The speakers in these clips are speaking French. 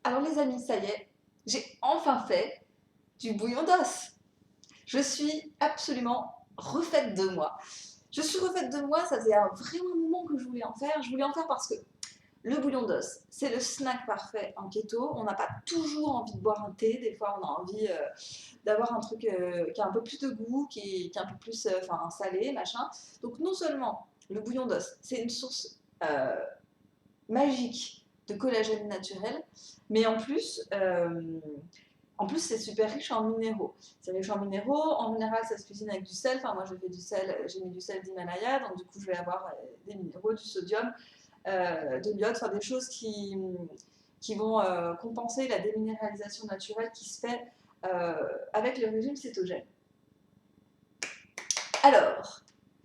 Alors les amis, ça y est, j'ai enfin fait du bouillon d'os. Je suis absolument refaite de moi. Je suis refaite de moi, ça faisait vraiment un moment que je voulais en faire. Je voulais en faire parce que le bouillon d'os, c'est le snack parfait en keto. On n'a pas toujours envie de boire un thé, des fois on a envie d'avoir un truc qui a un peu plus de goût, qui est un peu plus salé, machin. Donc non seulement le bouillon d'os, c'est une source magique de collagène naturel, mais en plus, c'est super riche en minéraux. C'est riche en minéraux. En général, ça se cuisine avec du sel. Enfin, moi, je fais du sel. J'ai mis du sel d'Himalaya, donc du coup, je vais avoir des minéraux, du sodium, de l'iode, enfin des choses qui vont compenser la déminéralisation naturelle qui se fait avec le régime cétogène. Alors,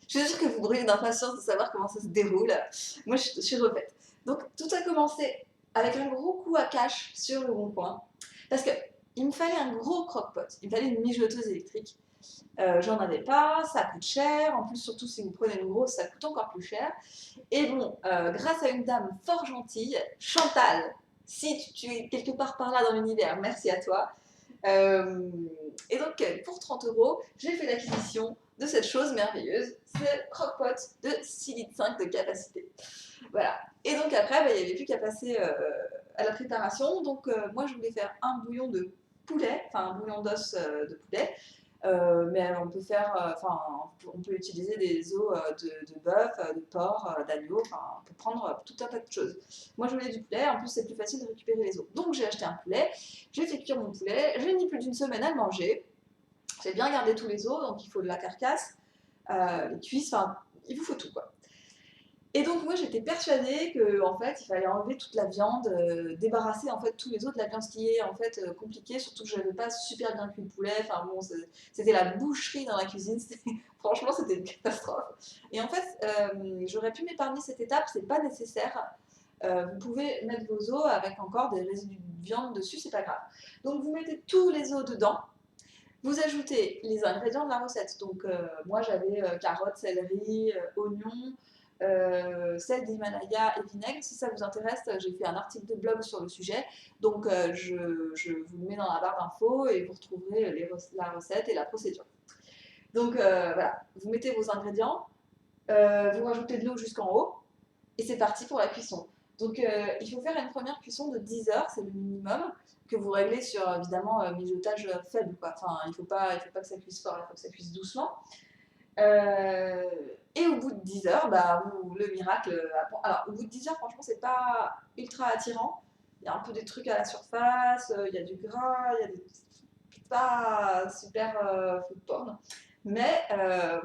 je suis sûre que vous brûlez d'impatience de savoir comment ça se déroule. Moi, je suis refaite. Donc, tout a commencé avec un gros coup à cache sur le bon coin. Parce que il me fallait un gros croque-pot. Il me fallait une mijoteuse électrique. J'en avais pas, ça coûte cher. En plus, surtout si vous prenez une grosse, ça coûte encore plus cher. Et bon, grâce à une dame fort gentille, Chantal, si tu es quelque part par là dans l'univers, merci à toi. Et donc, pour 30 euros, j'ai fait l'acquisition de cette chose merveilleuse, ce croque-pot de 6,5 litres de capacité. Voilà. Et donc après, il n'y avait plus qu'à passer à la préparation. Donc moi, je voulais faire un bouillon de poulet, enfin un bouillon d'os de poulet. Mais on peut faire, on peut utiliser des os de bœuf, de porc, d'agneau, enfin, on peut prendre tout un tas de choses. Moi, je voulais du poulet, en plus, c'est plus facile de récupérer les os. Donc, j'ai acheté un poulet, j'ai fait cuire mon poulet, j'ai mis plus d'une semaine à le manger. J'ai bien gardé tous les os, donc il faut de la carcasse, les cuisses, enfin, il vous faut tout, quoi. Et donc moi j'étais persuadée que en fait il fallait enlever toute la viande, débarrasser en fait tous les os de la viande, ce qui est en fait compliqué, surtout que je n'avais pas super bien cuit le poulet. Enfin bon, c'était la boucherie dans la cuisine. Franchement c'était une catastrophe. Et en fait j'aurais pu m'épargner cette étape, c'est pas nécessaire. Vous pouvez mettre vos os avec encore des résidus de viande dessus, c'est pas grave. Donc vous mettez tous les os dedans. Vous ajoutez les ingrédients de la recette. Donc, moi, j'avais carottes, céleri, oignons, sel d'Himalaya et vinaigre. Si ça vous intéresse, j'ai fait un article de blog sur le sujet. Donc, je vous le mets dans la barre d'infos et vous retrouverez la recette et la procédure. Donc, voilà, vous mettez vos ingrédients, vous rajoutez de l'eau jusqu'en haut et c'est parti pour la cuisson. Donc il faut faire une première cuisson de 10 heures, c'est le minimum, que vous réglez sur évidemment mijotage faible. Quoi. Enfin, il faut pas que ça cuise fort, il faut que ça cuise doucement. Euh, et au bout de 10 heures, bah, le miracle. Alors, au bout de 10 heures, franchement, c'est pas ultra attirant. Il y a un peu des trucs à la surface, il y a du gras, il y a des. Pas super food porn. Mais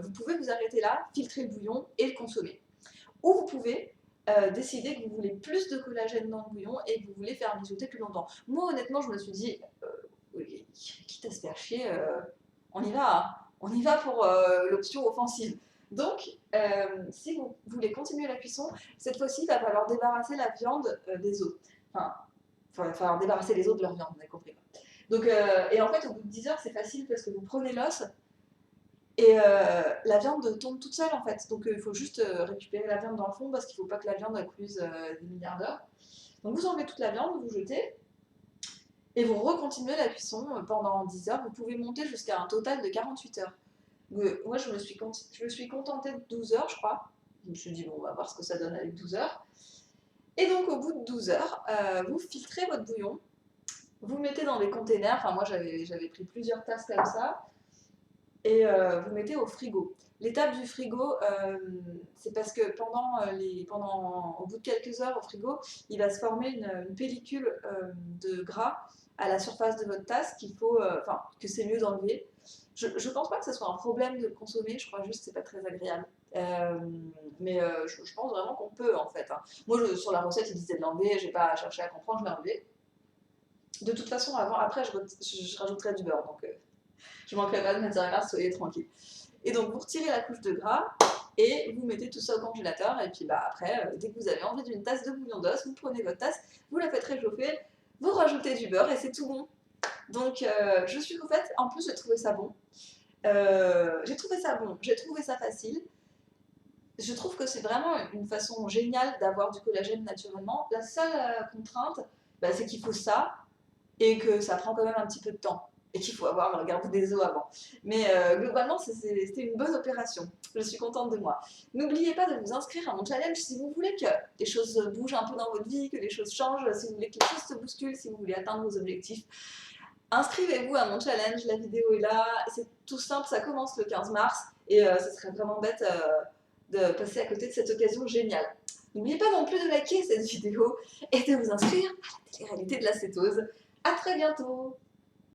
vous pouvez vous arrêter là, filtrer le bouillon et le consommer. Ou vous pouvez décider que vous voulez plus de collagène dans le bouillon et que vous voulez faire mijoter plus longtemps. Moi, honnêtement, je me suis dit, quitte à se faire chier, on y va. Hein. On y va pour l'option offensive. Donc, si vous voulez continuer la cuisson, cette fois-ci, il va falloir débarrasser la viande des os. Enfin, il va falloir débarrasser les os de leur viande, vous avez compris. Donc, et en fait, au bout de 10 heures, c'est facile parce que vous prenez l'os, et la viande tombe toute seule en fait. Donc il faut juste récupérer la viande dans le fond parce qu'il ne faut pas que la viande cuise des milliards d'heures. Donc vous enlevez toute la viande, vous jetez et vous recontinuez la cuisson pendant 10 heures. Vous pouvez monter jusqu'à un total de 48 heures. Moi je me suis contentée de 12 heures je crois. Je me suis dit bon on va voir ce que ça donne avec 12 heures. Et donc au bout de 12 heures, vous filtrez votre bouillon. Vous le mettez dans des containers. Enfin moi j'avais pris plusieurs tasses comme ça. Et vous mettez au frigo. L'étape du frigo, c'est parce que au bout de quelques heures au frigo, il va se former une pellicule de gras à la surface de votre tasse que c'est mieux d'enlever. Je ne pense pas que ce soit un problème de le consommer, je crois juste que c'est pas très agréable. Euh, mais je pense vraiment qu'on peut en fait. Hein. Moi, sur la recette, il disait de l'enlever, j'ai pas cherché à comprendre, je l'ai enlevé. De toute façon, après, je rajouterai du beurre, donc je manquerai pas de matière grasse, soyez tranquille. Et donc vous retirez la couche de gras et vous mettez tout ça au congélateur. Et puis après, dès que vous avez envie d'une tasse de bouillon d'os, vous prenez votre tasse, vous la faites réchauffer, vous rajoutez du beurre et c'est tout bon. Donc je suis refaite. En plus, j'ai trouvé ça bon. J'ai trouvé ça facile. Je trouve que c'est vraiment une façon géniale d'avoir du collagène naturellement. La seule contrainte, bah, c'est qu'il faut ça et que ça prend quand même un petit peu de temps et qu'il faut avoir regardé des os avant. Mais globalement, c'était une bonne opération. Je suis contente de moi. N'oubliez pas de vous inscrire à mon challenge si vous voulez que les choses bougent un peu dans votre vie, que les choses changent, si vous voulez que les choses se bousculent, si vous voulez atteindre vos objectifs. Inscrivez-vous à mon challenge, la vidéo est là, c'est tout simple, ça commence le 15 mars et ce serait vraiment bête de passer à côté de cette occasion géniale. N'oubliez pas non plus de liker cette vidéo et de vous inscrire à la télé-réalité de la cétose. À très bientôt!